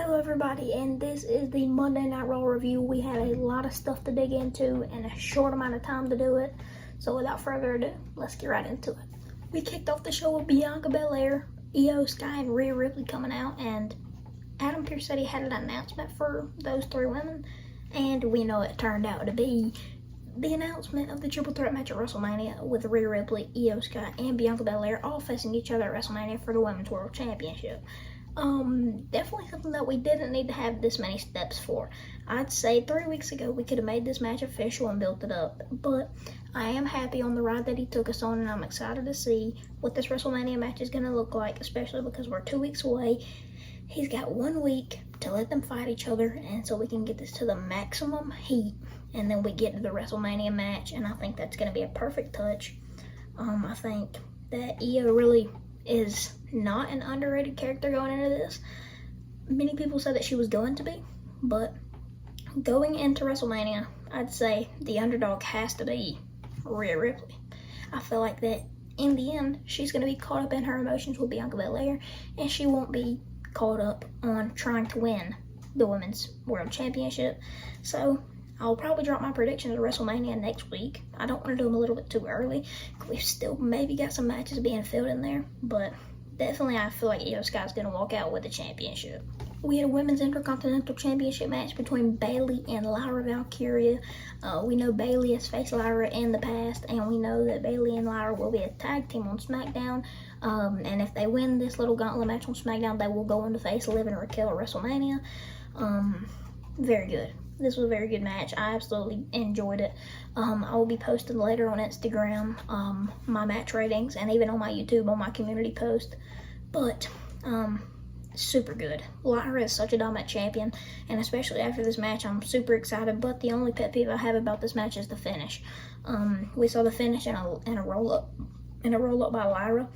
Hello everybody, and this is the Monday Night Raw review. We had a lot of stuff to dig into and a short amount of time to do it. So without further ado, let's get right into it. We kicked off the show with Bianca Belair, Io Sky, and Rhea Ripley coming out, and Adam Pearce said he had an announcement for those three women, and we know it turned out to be the announcement of the triple threat match at WrestleMania with Rhea Ripley, Io Sky, and Bianca Belair all facing each other at WrestleMania for the Women's World Championship. Definitely something that we didn't need to have this many steps for. I'd say 3 weeks ago we could have made this match official and built it up, but I am happy on the ride that he took us on, and I'm excited to see what this WrestleMania match is going to look like, especially because we're 2 weeks away. He's got 1 week to let them fight each other, and so we can get this to the maximum heat, and then we get to the WrestleMania match, and I think that's going to be a perfect touch. I think that Io really is not an underrated character going into this. Many people said that she was going to be, but going into WrestleMania, I'd say the underdog has to be Rhea Ripley. I feel like that in the end, she's going to be caught up in her emotions with Bianca Belair, and she won't be caught up on trying to win the Women's World Championship. So I'll probably drop my predictions of WrestleMania next week. I don't want to do them a little bit too early. We've still maybe got some matches being filled in there, but definitely I feel like Io Sky's going to walk out with the championship. We had a Women's Intercontinental Championship match between Bayley and Lyra Valkyria. We know Bayley has faced Lyra in the past, and we know that Bayley and Lyra will be a tag team on SmackDown. And if they win this little gauntlet match on SmackDown, they will go on to face Liv and Raquel at WrestleMania. Very good. This was a very good match. I absolutely enjoyed it. I will be posting later on Instagram my match ratings, and even on my YouTube on my community post. But super good. Lyra is such a dominant champion, and especially after this match, I'm super excited. But the only pet peeve I have about this match is the finish. We saw the finish in a roll up by Lyra.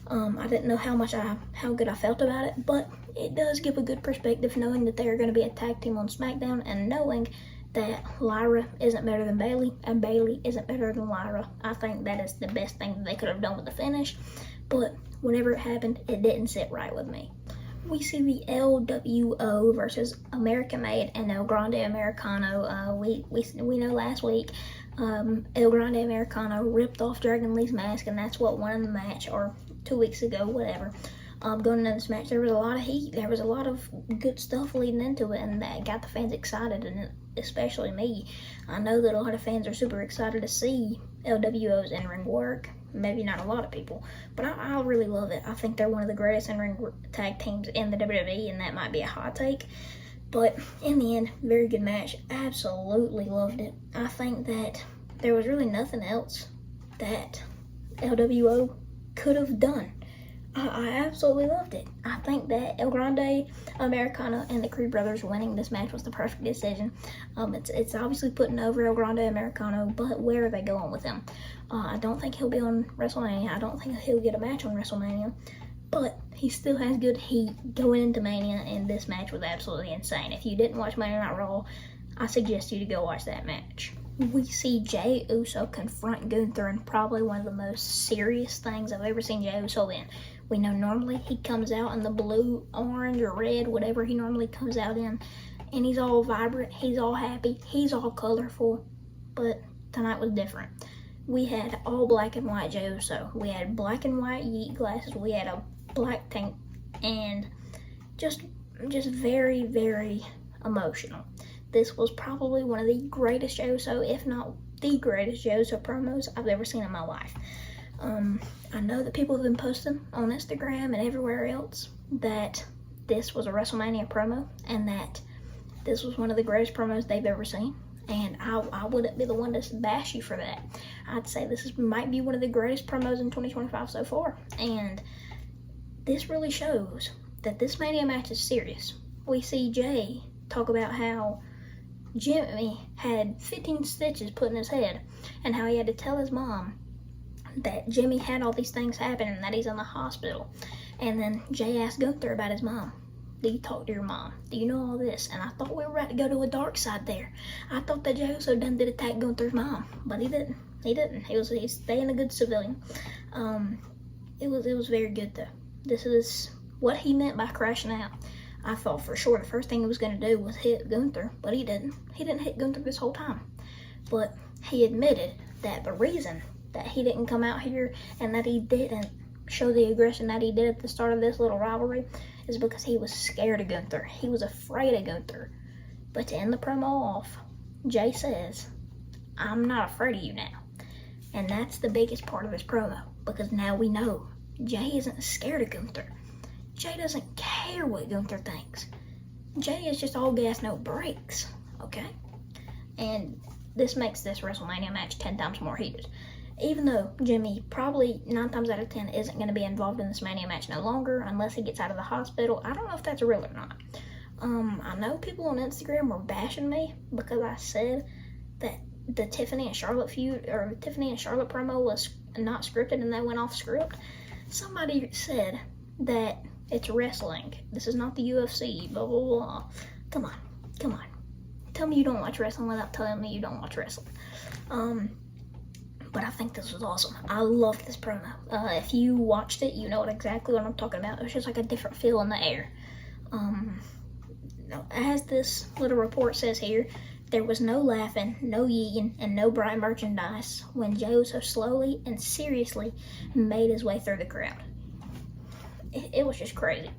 I didn't know how good I felt about it, but it does give a good perspective knowing that they are going to be a tag team on SmackDown, and knowing that Lyra isn't better than Bayley and Bayley isn't better than Lyra. I think that is the best thing that they could have done with the finish, but whenever it happened, it didn't sit right with me. We see the LWO versus American Made and El Grande Americano. We know last week El Grande Americano ripped off Dragon Lee's mask, and that's what won the match, or 2 weeks ago, whatever. Going into this match, there was a lot of heat. There was a lot of good stuff leading into it, and that got the fans excited, and especially me. I know that a lot of fans are super excited to see LWO's in-ring work. Maybe not a lot of people, but I really love it. I think they're one of the greatest in-ring tag teams in the WWE, and that might be a hot take. But in the end, very good match. Absolutely loved it. I think that there was really nothing else that LWO could have done. I absolutely loved it. I think that El Grande Americano and the Creed brothers winning this match was the perfect decision. It's obviously putting over El Grande Americano, but where are they going with him? I don't think he'll be on WrestleMania. I don't think he'll get a match on WrestleMania, but he still has good heat going into Mania, and this match was absolutely insane. If you didn't watch Monday Night Raw, I suggest you to go watch that match. We see Jey Uso confront Gunther in probably one of the most serious things I've ever seen Jey Uso in. We know normally he comes out in the blue, orange, or red, whatever he normally comes out in, and he's all vibrant, he's all happy, he's all colorful, but tonight was different. We had all black and white Jey Uso. We had black and white Yeet glasses, we had a black tank, and just very, very emotional. This was probably one of the greatest Jey Uso, if not the greatest Jey Uso promos I've ever seen in my life. I know that people have been posting on Instagram and everywhere else that this was a WrestleMania promo, and that this was one of the greatest promos they've ever seen. And I wouldn't be the one to bash you for that. I'd say might be one of the greatest promos in 2025 so far. And this really shows that this Mania match is serious. We see Jey talk about how Jimmy had 15 stitches put in his head, and how he had to tell his mom that Jimmy had all these things happen and that he's in the hospital. And then Jey asked Gunther about his mom. Do you talk to your mom? Do you know all this? And I thought we were about to go to a dark side there. I thought that Jey Uso done did attack Gunther's mom, but he didn't. He's staying a good civilian. It was very good though. This is what he meant by crashing out. I thought for sure the first thing he was going to do was hit Gunther, but he didn't. He didn't hit Gunther this whole time. But he admitted that the reason that he didn't come out here and that he didn't show the aggression that he did at the start of this little rivalry is because he was scared of Gunther. He was afraid of Gunther. But to end the promo off, Jay says, I'm not afraid of you now. And that's the biggest part of this promo, because now we know Jay isn't scared of Gunther. Jay doesn't care what Gunther thinks. Jay is just all gas, no brakes, okay? And this makes this WrestleMania match 10 times more heated. Even though Jimmy probably 9 times out of 10 isn't going to be involved in this Mania match no longer unless he gets out of the hospital. I don't know if that's real or not. I know people on Instagram were bashing me because I said that the Tiffany and Charlotte feud, or the Tiffany and Charlotte promo was not scripted and they went off script. Somebody said that it's wrestling. This is not the UFC, blah, blah, blah. Come on. Tell me you don't watch wrestling without telling me you don't watch wrestling. But I think this was awesome. I loved this promo. If you watched it, you know exactly what I'm talking about. It was just like a different feel in the air. As this little report says here, there was no laughing, no yeeing, and no bright merchandise when Jay so slowly and seriously made his way through the crowd. It was just crazy.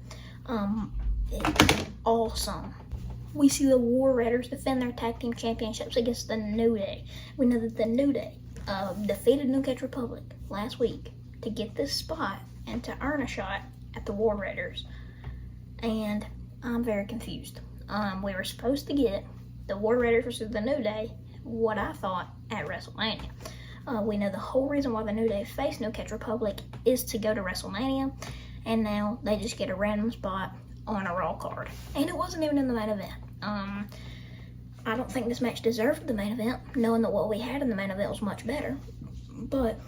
It's awesome. We see the War Raiders defend their tag team championships against the New Day. We know that the New Day defeated New Catch Republic last week to get this spot and to earn a shot at the War Raiders. And I'm very confused. We were supposed to get the War Raiders versus the New Day, what I thought, at WrestleMania. We know the whole reason why the New Day faced New Catch Republic is to go to WrestleMania, and now they just get a random spot on a Raw card. And it wasn't even in the main event. I don't think this match deserved the main event, knowing that what we had in the main event was much better. But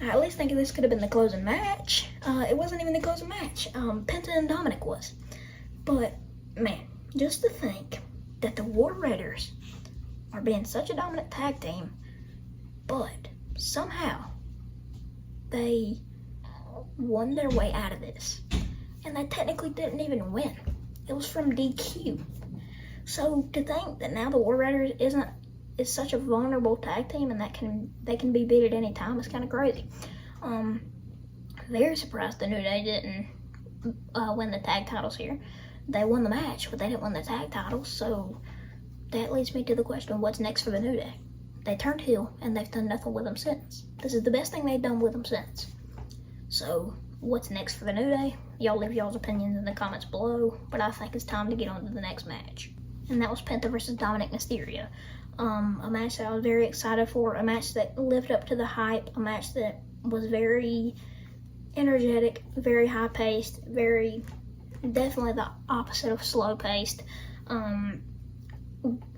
I at least think this could have been the closing match. It wasn't even the closing match. Penta and Dominic was. But, man, just to think that the War Raiders are being such a dominant tag team, but somehow they won their way out of this. And they technically didn't even win. It was from DQ. So to think that now the War Raiders is such a vulnerable tag team and that they can be beat at any time is kind of crazy. Very surprised the New Day didn't win the tag titles here. They won the match, but they didn't win the tag titles, so that leads me to the question, what's next for the New Day? They turned heel, and they've done nothing with them since. This is the best thing they've done with them since. So, what's next for the New Day? Y'all leave y'all's opinions in the comments below, but I think it's time to get on to the next match. And that was Penta versus Dominic Mysterio. A match that I was very excited for, a match that lived up to the hype, a match that was very energetic, very high-paced, definitely the opposite of slow-paced.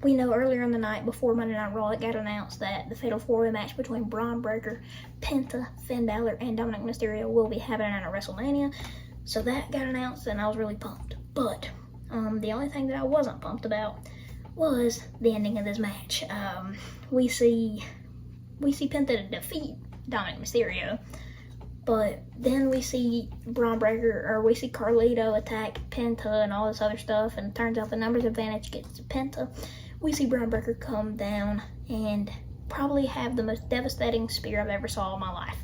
We know earlier in the night, before Monday Night Raw, it got announced that the Fatal 4-Way match between Braun Breaker, Penta, Finn Balor, and Dominic Mysterio will be happening at WrestleMania. So that got announced, and I was really pumped. But the only thing that I wasn't pumped about was the ending of this match. We see Penta defeat Dominic Mysterio, but then we see we see Carlito attack Penta and all this other stuff, and it turns out the numbers advantage gets to Penta. We see Braun Breaker come down and probably have the most devastating spear I've ever saw in my life.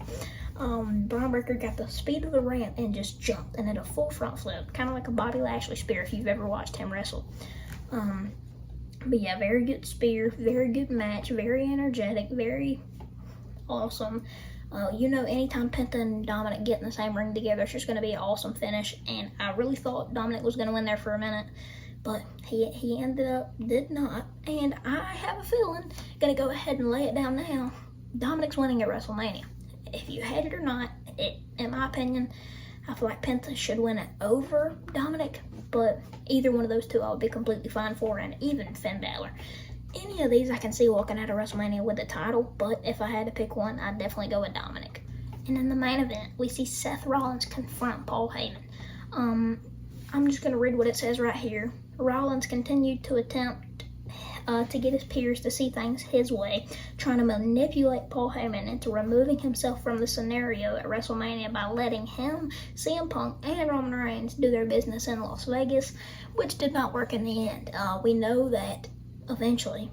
Braun Breaker got the speed of the ramp and just jumped and did a full front flip, kind of like a Bobby Lashley spear if you've ever watched him wrestle. But yeah, very good spear, very good match, very energetic, very awesome. Anytime Penta and Dominic get in the same ring together, it's just going to be an awesome finish. And I really thought Dominic was going to win there for a minute, but he ended up did not. And I have a feeling, going to go ahead and lay it down now, Dominic's winning at WrestleMania. If you hate it or not, in my opinion, I feel like Penta should win it over Dominic, but either one of those two I would be completely fine for, and even Finn Balor. Any of these I can see walking out of WrestleMania with the title, but if I had to pick one, I'd definitely go with Dominic. And in the main event, we see Seth Rollins confront Paul Heyman. I'm just going to read what it says right here. Rollins continued to attempt to get his peers to see things his way, trying to manipulate Paul Heyman into removing himself from the scenario at WrestleMania by letting him, CM Punk, and Roman Reigns do their business in Las Vegas, which did not work in the end. We know that eventually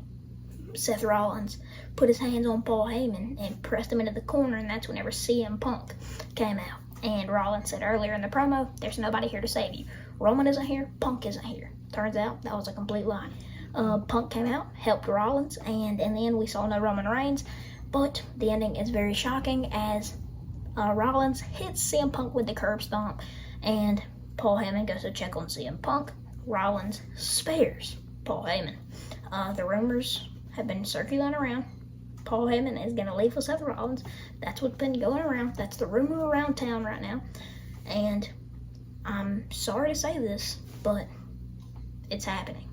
Seth Rollins put his hands on Paul Heyman and pressed him into the corner, and that's whenever CM Punk came out. And Rollins said earlier in the promo, there's nobody here to save you. Roman isn't here, Punk isn't here. Turns out that was a complete lie. Punk came out, helped Rollins, and in the end we saw no Roman Reigns, but the ending is very shocking as Rollins hits CM Punk with the curb stomp, and Paul Heyman goes to check on CM Punk. Rollins spares Paul Heyman. The rumors have been circulating around. Paul Heyman is going to leave with Seth Rollins. That's what's been going around. That's the rumor around town right now. And I'm sorry to say this, but it's happening.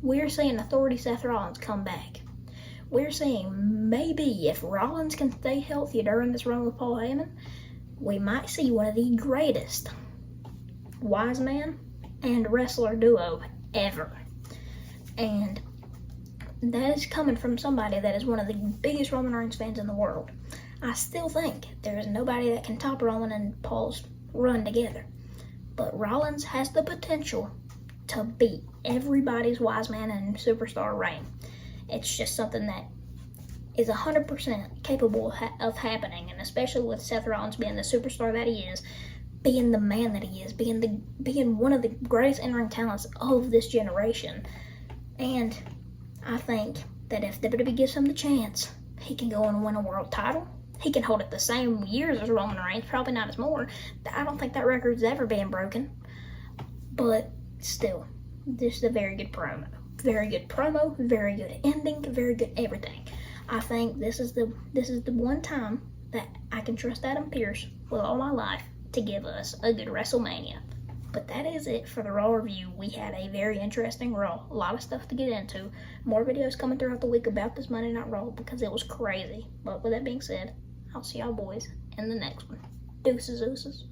We're seeing Authority Seth Rollins come back. We're seeing maybe if Rollins can stay healthy during this run with Paul Heyman, we might see one of the greatest wise man and wrestler duo ever. And that is coming from somebody that is one of the biggest Roman Reigns fans in the world. I still think there is nobody that can top Roman and Paul's run together. But Rollins has the potential to beat everybody's wise man and superstar reign. It's just something that is 100% capable of happening, and especially with Seth Rollins being the superstar that he is, being the man that he is, being one of the greatest in-ring talents of this generation. And I think that if WWE gives him the chance, he can go and win a world title. He can hold it the same years as Roman Reigns, probably not as more. I don't think that record's ever been broken. But still, this is a very good promo. Very good promo, very good ending, very good everything. I think this is the one time that I can trust Adam Pearce with all my life to give us a good WrestleMania. But that is it for the Raw review. We had a very interesting Raw. A lot of stuff to get into. More videos coming throughout the week about this Monday Night Raw because it was crazy. But with that being said, I'll see y'all boys in the next one. Deuces, ooses.